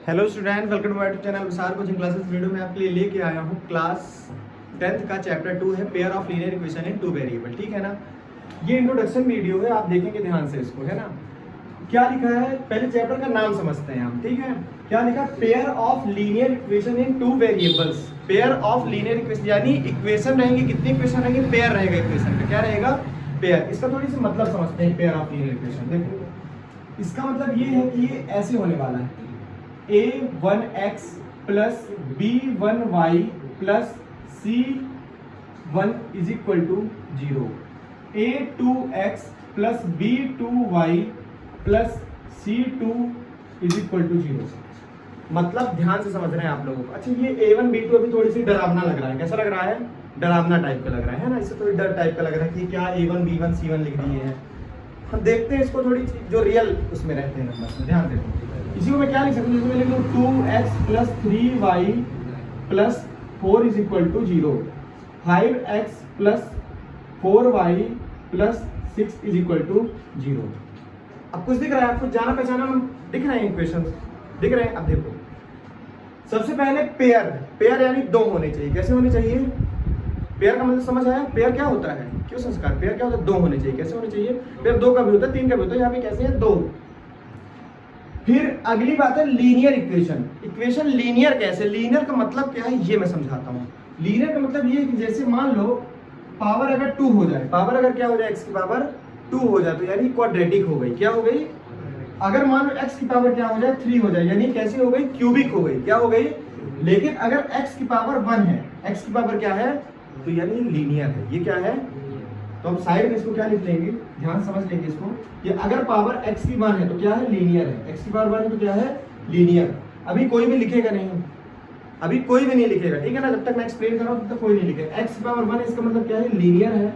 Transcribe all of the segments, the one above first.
Hello student, welcome to my channel Vishal coaching classes. Video में आपके लिए लेके आया हूँ क्लास 10th का चैप्टर 2 है pair of linear equation in two variable. ठीक है ना। ये इंट्रोडक्शन वीडियो है, आप देखेंगे ध्यान से इसको, है ना। क्या लिखा है, पहले चैप्टर का नाम समझते हैं हम। ठीक है, क्या लिखा, pair of linear equation in two variables. Pair of linear equation यानी इक्वेशन रहेंगी, कितनी इक्वेशन रहेंगी, पेयर रहेगा इक्वेशन का। क्या रहेगा, पेयर। इसका थोड़ी सी मतलब समझते हैं पेयर ऑफ लीनियर इक्वेशन। देखो, इसका मतलब ये है कि ये ऐसे होने वाला है, a1x plus b1y plus c1 is equal to 0, a2x plus b2y plus c2 is equal to 0। मतलब ध्यान से समझ रहे हैं आप लोगों को। अच्छा, ये a1 b2 अभी थोड़ी सी डरावना लग रहा है। कैसा लग रहा है, डरावना टाइप का लग रहा है ना। इससे थोड़ी डर टाइप का लग रहा है कि क्या a1 b1 c1 लिख दिए हैं। हम देखते हैं इसको, थोड़ी जो रियल उसमें रहते हैं नंबर में, ध्यान देते हैं। इसी को मैं क्या लिख सकता हूँ, इसमें लिख लूँ 2x plus 3y plus 4 is equal to 0, 5x plus 4y plus 6 is equal to 0। अब कुछ दिख रहा है आपको, जाना पहचाना दिख रहे हैं, इक्वेशन दिख रहे हैं। अब देखो, सबसे पहले पेयर, पेयर यानी दो होने चाहिए। कैसे होने चाहिए, पेयर का मतलब समझ आया। पेयर क्या होता है, क्यों संस्कार, पेयर क्या होता है, दो होने चाहिए। कैसे होने चाहिए, पेयर दो का भी होता है, तीन का भी होता है, यहाँ पे कैसे है, दो। फिर अगली बात है लीनियर इक्वेशन। इक्वेशन लीनियर कैसे, लीनियर का मतलब क्या है ये मैं समझाता हूँ। लीनियर का मतलब ये कि जैसे मान लो पावर अगर 2 हो जाए, पावर अगर क्या हो जाए, x की पावर 2 हो जाए तो यानी क्वाड्रेटिक हो गई। क्या हो गई, अगर मान लो x की पावर क्या हो जाए, 3 हो जाए, यानी कैसी हो गई, क्यूबिक हो गई। क्या हो गई, लेकिन अगर x की पावर 1 है, x की पावर क्या है, तो यानी लीनियर है। ये क्या है, तो हम साइड में इसको क्या लिख लेंगे, ध्यान समझ लेंगे इसको। ये अगर पावर x की 1 है तो क्या है, लीनियर है। x की पावर 1 है तो क्या है, लीनियर। अभी कोई भी लिखेगा नहीं, अभी कोई भी नहीं लिखेगा, ठीक है ना। जब तक मैं एक्सप्लेन कर रहा हूं तब तक कोई नहीं लिखेगा। x की पावर 1 है, इसका मतलब क्या है, लीनियर है।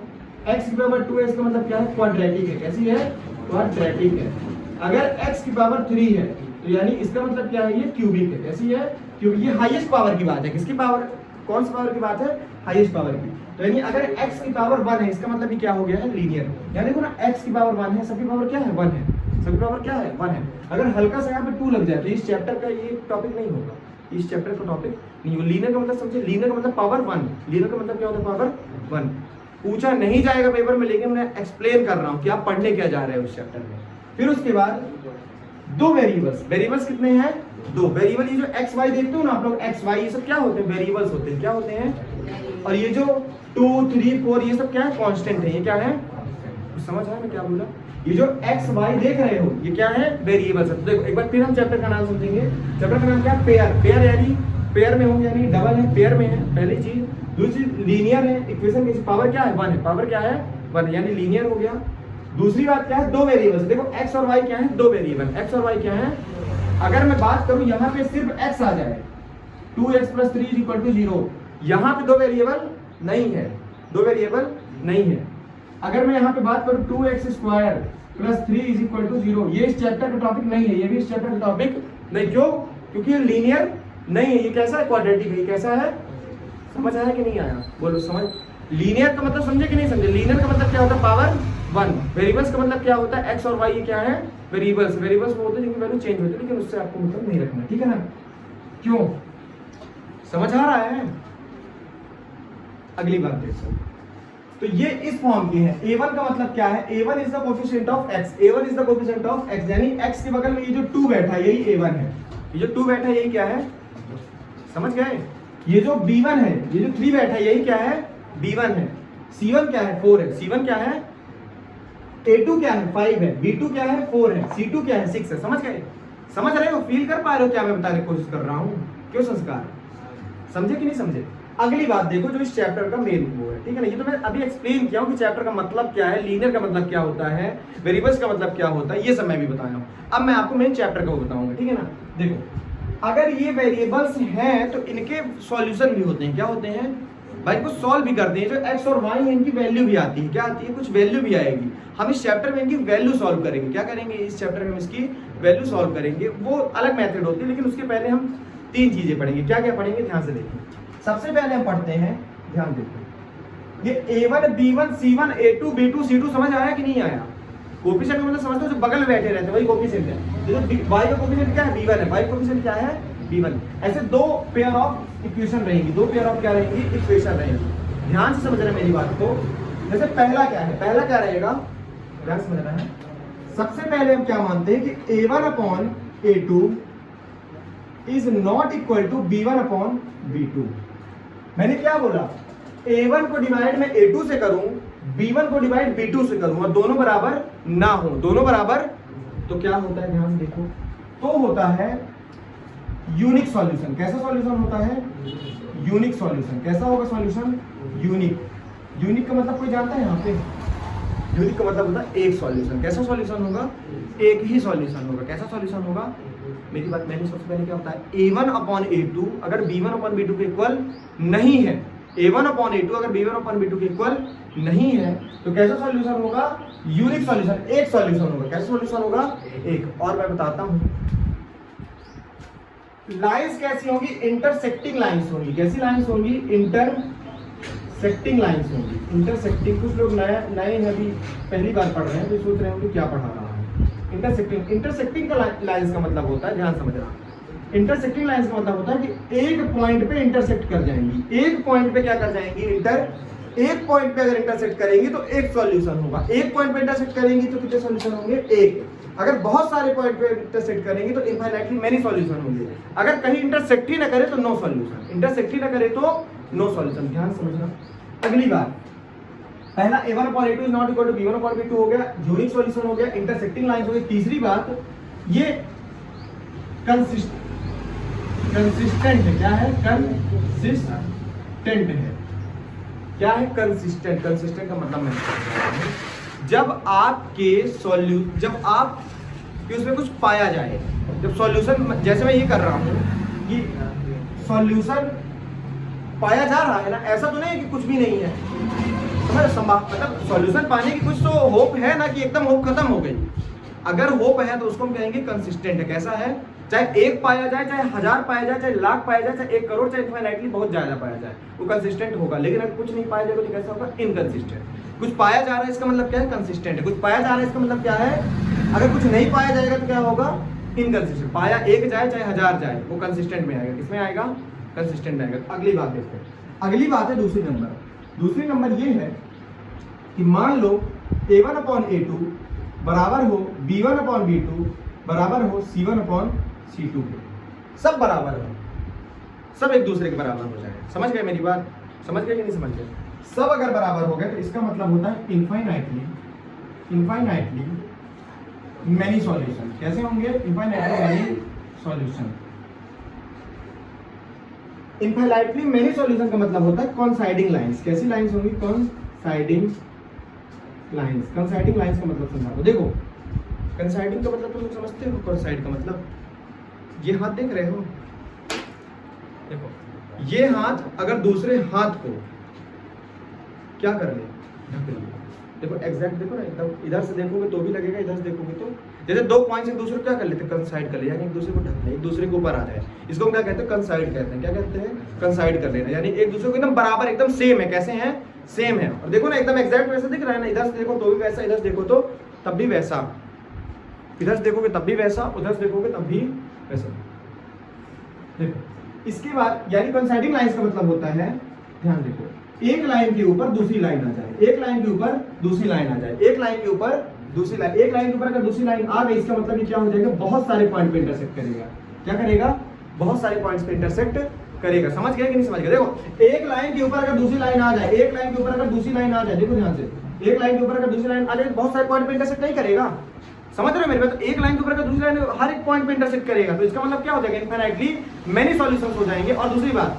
x की पावर 2 है, इसका मतलब क्या है, क्वाड्रेटिक है। कैसी है, क्वाड्रेटिक है। अगर x की पावर 3 है तो यानी इसका मतलब क्या है, ये क्यूबिक है। कैसी है, क्यूबिक। ये हाईएस्ट पावर की बात है। किसकी पावर, कौन सी पावर की बात है, हाईएस्ट पावर की। तो यानी अगर x की पावर 1 है, इसका मतलब ये क्या हो गया है, लीनियर। यानी देखो ना, x की पावर 1 है, सबकी पावर क्या है, 1 है, सबकी पावर क्या है, 1 है। अगर हल्का सा यहाँ पे 2 लग जाए तो इस चैप्टर का ये टॉपिक नहीं होगा, इस चैप्टर का टॉपिक नहीं होगा। लीनियर का मतलब समझे, लीनियर का मतलब पावर 1। लीनियर का मतलब क्या होता है, पावर 1। पूछा नहीं जाएगा पेपर में, लेकिन मैं एक्सप्लेन कर रहा हूँ कि आप पढ़ने क्या जा रहे हो इस चैप्टर में। फिर उसके बाद दो वेरिएबल्स, वेरिएबल्स कितने हैं, दो वेरिएबल। ये जो एक्स वाई देखते हो ना आप लोग, एक्स वाई ये सब क्या होते हैं, वेरिएबल्स होते हैं। क्या होते हैं, और ये जो 2 3 4 ये सब क्या है, कांस्टेंट है। ये क्या है, समझ आया मैं क्या बोला। ये जो एक्स वाई देख रहे हो ये क्या है, वेरिएबल्स। देखो एक बार फिर हम चैप्टर का नाम समझेंगे। चैप्टर का नाम क्या है, पेयर। पेयर यानी पेयर में होंगे, यानी डबल है, पेयर में है, पहली चीज। दूसरी लीनियर है, इक्वेशन की पावर क्या है, 1 है, पावर क्या है, 1, यानी लीनियर हो गया। दूसरी बात क्या है, दो वेरिएबल्स। देखो x और y क्या है, दो वेरिएबल, x और y क्या है। अगर मैं बात करूं यहाँ पे सिर्फ x आ जाए, 2x plus 3 is equal to 0, यहाँ पे दो वेरिएबल नहीं है, दो वेरिएबल नहीं है। अगर मैं यहाँ पे बात करूं 2x square plus 3 is equal to 0, ये इस चैप्टर का टॉपिक नहीं है, ये भी इस चैप्टर का टॉपिक नहीं। क्यों, क्योंकि ये लीनियर नहीं है। ये कैसा है, क्वाड्रेटिक है। ये कैसा है, समझ आया कि नहीं आया, बोलो समझ। लीनियर का मतलब समझे कि नहीं समझे। लीनियर का मतलब क्या होता है, पावर 1। वेरिएबल्स का मतलब क्या होता है, एक्स और वाई, ये क्या है, वेरिएबल्स। वेरिएबल्स वो होते हैं जिनकी वैल्यू चेंज होती है, लेकिन उससे आपको मतलब नहीं रखना, ठीक है ना। क्यों, समझ आ रहा है। अगली बात देखो, तो ये इस फॉर्म की है। a1 का मतलब क्या है, a1 is the coefficient of x, a1 is the coefficient of x, यानी x के बगल में ये जो 2 बैठा है यही a1 है। ये जो 2 बैठा है यही क्या है, समझ गए। ये जो b1 है, ये जो 3 बैठा है यही क्या है, b1 है। c1 क्या है, 4 है, c1 क्या है, a2 क्या है, 5 है, b2 क्या है, 4 है, c2 क्या है, 6 है। समझ गए, समझ रहे हो, फील कर पा रहे हो क्या मैं बताने की कोशिश कर रहा हूँ। क्यों संस्कार, समझे कि नहीं समझे। अगली बात देखो, जो इस चैप्टर का मेन वो है, ठीक है ना। ये तो मैं अभी एक्सप्लेन किया हूँ कि चैप्टर का मतलब क्या है, लीनियर का मतलब क्या होता है, वेरिएबल्स का मतलब क्या होता है, ये सब मैं भी बताया हूँ। अब मैं आपको मेन चैप्टर का वो बताऊंगा, ठीक है ना। देखो, अगर ये वेरिएबल्स हैं तो इनके सॉल्यूशन भी होते हैं। क्या होते हैं भाई, कुछ सॉल्व भी करते हैं। जो x और y है इनकी वैल्यू भी आती है। क्या आती है, कुछ वैल्यू भी आएगी। हम इस चैप्टर में इनकी वैल्यू सॉल्व करेंगे। क्या करेंगे, इस चैप्टर में हम इसकी वैल्यू सॉल्व करेंगे। वो अलग मेथड होती है, लेकिन उसके पहले हम 3 चीजें पढ़ेंगे। क्या क्या पढ़ेंगे, ध्यान से देखिए। सबसे पहले हम पढ़ते हैं, ध्यान देखो, ये a1 b1 c1 a2 b2 c2 समझ आया कि नहीं आया। कोफिशिएंट का मतलब समझते हो जो बगल में बैठे रहते हैं वही कोफिशिएंट है। जैसे y का कोफिशिएंट क्या है b1 है, y का कोफिशिएंट क्या है b1। ऐसे दो पेयर ऑफ इक्वेशन रहेंगी, दो पेयर ऑफ क्या रहेंगी इक्वेशन रहेंगी। ध्यान से समझना मेरी बात को। जैसे पहला क्या है, पहला क्या रहेगा, ध्यान से समझना है। सबसे पहले हम क्या मानते हैं कि a1/a2 is not equal to b1/b2। मैंने क्या बोला, a1 को डिवाइड मैं a2 से करूं, b1 को डिवाइड b2 से करूं और दोनों बराबर ना हो, दोनों बराबर, तो क्या होता है ध्यान देखो, तो होता है यूनिक सॉल्यूशन। कैसा सॉल्यूशन होता है, यूनिक सॉल्यूशन। कैसा होगा सॉल्यूशन, यूनिक। यूनिक का मतलब कोई जानता है यहाँ पे, यूनिक का मतलब होता है एक सॉल्यूशन। कैसा सॉल्यूशन होगा, एक ही सॉल्यूशन होगा। कैसा सॉल्यूशन होगा, मेरी बात मैंने सबसे पहले क्या होता है, a1/a2 अगर b1/b2 के इक्वल नहीं है, a1/a2 अगर b1/b2 के इक्वल नहीं है तो कैसा सॉल्यूशन होगा, यूनिक सॉल्यूशन, एक सॉल्यूशन होगा। कैसा सॉल्यूशन होगा, एक। और मैं बताता हूं लाइंस कैसी होंगी, इंटरसेक्टिंग लाइंस होंगी। कैसी लाइंस होंगी, इंटरसेक्टिंग लाइंस होंगी। इंटरसेक्टिंग, कुछ लोग नए हैं, अभी पहली बार पढ़ रहे हैं तो सोच रहे होंगे क्या पढ़ा रहा है। इंटरसेक्टिंग, इंटरसेक्टिंग का लाइंस का मतलब होता है, ध्यान समझना, इंटरसेक्टिंग लाइंस का मतलब होता है कि एक पॉइंट पे इंटरसेक्ट कर जाएंगी। एक पॉइंट पे क्या कर जाएंगी, एक पॉइंट पे अगर इंटरसेक्ट करेंगी तो एक सॉल्यूशन होगा। एक पॉइंट पे इंटरसेक्ट करेंगी तो कितने सॉल्यूशन होंगे, एक। अगर बहुत सारे पॉइंट पे इंटरसेक्ट करेंगे तो इनफाइनाइटली मेनी सॉल्यूशन होंगे। अगर कहीं इंटरसेक्ट ही ना करे तो नो सॉल्यूशन, इंटरसेक्ट ही ना करे तो नो सॉल्यूशन। ध्यान समझना। अगली बात, पहला a1/a2 is not equal to b1/b2 हो गया, यूनिक सॉल्यूशन हो गया, इंटरसेक्टिंग लाइंस हो गई। तीसरी बात, ये कंसिस्टेंट है। क्या है, कंसिस्टेंट है। क्या है, कंसिस्टेंट। कंसिस्टेंट का मतलब मैं जब आपके जब आप उसमें कुछ पाया जाए, जब सॉल्यूशन, जैसे मैं ये कर रहा हूं कि सॉल्यूशन पाया जा रहा है ना, ऐसा तो नहीं है कि कुछ भी नहीं है, मतलब सॉल्यूशन पाने की कुछ तो होप है ना, कि एकदम होप खत्म हो गई। अगर होप है तो उसको हम कहेंगे कंसिस्टेंट है। कैसा है, चाहे एक पाया जाए, चाहे 1000 पाया जाए, चाहे लाख पाया जाए, चाहे 1 करोड़, चाहे इनफाइनाइटली बहुत ज्यादा पाया जाए, वो कंसिस्टेंट होगा। लेकिन अगर कुछ नहीं पाया जाएगा तो कैसा होगा, इनकंसिस्टेंट। कुछ पाया जा रहा है इसका मतलब क्या है, कंसिस्टेंट है। कुछ पाया जा रहा है इसका मतलब क्या है, अगर कुछ नहीं पाया जाएगा तो क्या होगा, इनकंसिस्टेंट। पाया 1 जाए चाहे 1000 जाए, वो कंसिस्टेंट में आएगा। किसमें आएगा, कंसिस्टेंट में आएगा। अगली बात देखते हैं। अगली बात है दूसरी नंबर। दूसरी नंबर ये है कि मान लो a1/a2 बराबर हो b1/b2 बराबर हो c1/c2 के। सब बराबर हो, सब एक दूसरे के बराबर हो जाए। समझ गए मेरी बात, समझ गए कि नहीं समझ गए। सब अगर बराबर हो गए तो इसका मतलब होता है इनफाइनाइटली मैनी सॉल्यूशन। कैसे होंगे, infinitely many solution. Infinitely many solution का मतलब होता है कॉन्साइडिंग लाइंस। कैसी लाइंस होंगी, कॉन्साइडिंग लाइंस। कॉन्साइडिंग लाइंस का मतलब समझा दो। देखो कॉन्साइडिंग का मतलब तुम लोग समझते हो, कॉन्साइड का मतलब ये हाथ देख रहे हो, देखो ये हाथ अगर दूसरे हाथ को क्या कर ले, ढक ले। देखो एग्जैक्ट देखो ना, एकदम इधर से देखोगे तो भी लगेगा, इधर से देखोगे तो, जैसे दो पॉइंट्स एक दूसरे को क्या कर लेते हैं, कंसाइड कर ले, यानी एक दूसरे को ढक ले, एक दूसरे के ऊपर आ जाए। इसको हम क्या कहते हैं, कंसाइड कहते हैं। क्या कहते हैं, कंसाइड कर लेना, यानी एक दूसरे को एकदम बराबर, एकदम सेम है। कैसे हैं, सेम है। और देखो ना एकदम एग्जैक्ट वैसा दिख रहा है ना, इधर से देखो तो भी वैसा, इधर से देखो तो तब भी वैसा, इधर से देखोगे तब भी वैसा, उधर से देखोगे तब भी वैसा। देखो इसके बाद, यानी कंसाइडिंग लाइंस का मतलब होता है, ध्यान देखो, एक लाइन के ऊपर दूसरी लाइन आ जाए, एक लाइन के ऊपर दूसरी लाइन आ जाए, एक लाइन के ऊपर दूसरी लाइन, एक लाइन के ऊपर अगर दूसरी लाइन आ गई, इसका मतलब ये क्या हो जाएगा, बहुत सारे पॉइंट पे इंटरसेक्ट करेगा। क्या करेगा, बहुत सारे पॉइंट्स पे इंटरसेक्ट करेगा। समझ गए कि नहीं समझ गए। देखो एक लाइन के ऊपर अगर दूसरी लाइन आ जाए, एक लाइन के ऊपर अगर दूसरी लाइन आ जाए, देखो ध्यान से, एक लाइन के ऊपर अगर दूसरी लाइन आ जाए, बहुत सारे पॉइंट पे इंटरसेक्ट नहीं करेगा। समझ रहे हो मेरे बात, एक लाइन के ऊपर अगर दूसरी लाइन हर एक पॉइंट पे इंटरसेक्ट करेगा, तो इसका मतलब क्या हो जाएगा, इनफाइनाइटली मेनी सॉल्यूशंस हो जाएंगे। और दूसरी बात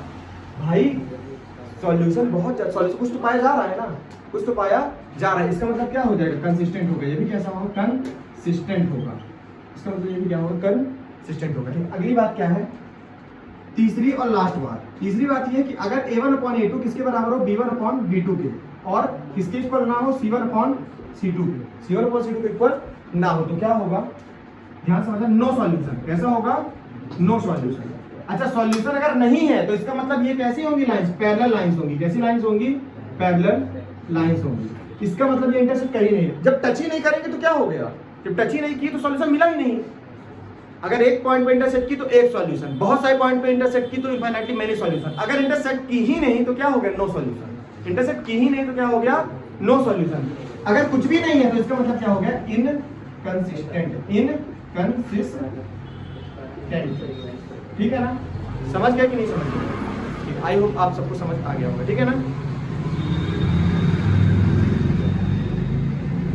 भाई, सॉल्यूशन बहुत, सॉल्यूशन कुछ तो पाया जा रहा है ना, कुछ तो पाया जा रहा है, इसका मतलब क्या हो जाएगा, कंसिस्टेंट होगा। ये भी कैसा होगा, कंसिस्टेंट होगा। इसका मतलब ये भी क्या होगा, कंसिस्टेंट होगा। ठीक, अगली बात क्या है, तीसरी और लास्ट बात। तीसरी बात ये है कि अगर a1/a2 किसके बराबर हो, b1/b2 के, और किसके इक्वल ना हो, c1/c2 के, c1/c2 के इक्वल ना हो, तो क्या होगा, ध्यान समझना, नो सॉल्यूशन। कैसा होगा, नो सॉल्यूशन। अच्छा सॉल्यूशन अगर नहीं है तो इसका मतलब ये कैसी होंगी लाइंस, पैरेलल लाइंस होंगी। कैसी लाइंस होंगी, पैरेलल लाइंस होंगी। इसका मतलब ये इंटरसेक्ट कर ही नहीं है। जब टच ही नहीं करेंगे तो क्या हो गया, जब टच ही नहीं की तो सॉल्यूशन मिला ही नहीं। अगर एक पॉइंट पे इंटरसेक्ट की तो एक सॉल्यूशन, बहुत सारे पॉइंट पे इंटरसेक्ट की तो इनफाइनाइटली मेनी सॉल्यूशन। अगर इंटरसेक्ट की ही नहीं तो क्या हो गया, नो सॉल्यूशन। इंटरसेक्ट की ही नहीं तो क्या हो गया, नो सॉल्यूशन। अगर कुछ भी नहीं है तो इसका मतलब क्या हो गया, इनकंसिस्टेंट। इनकंसिस्टेंट, ठीक है ना? समझ गए कि नहीं समझ गए? आई होप आप सबको समझ आ गया होगा, ठीक है ना?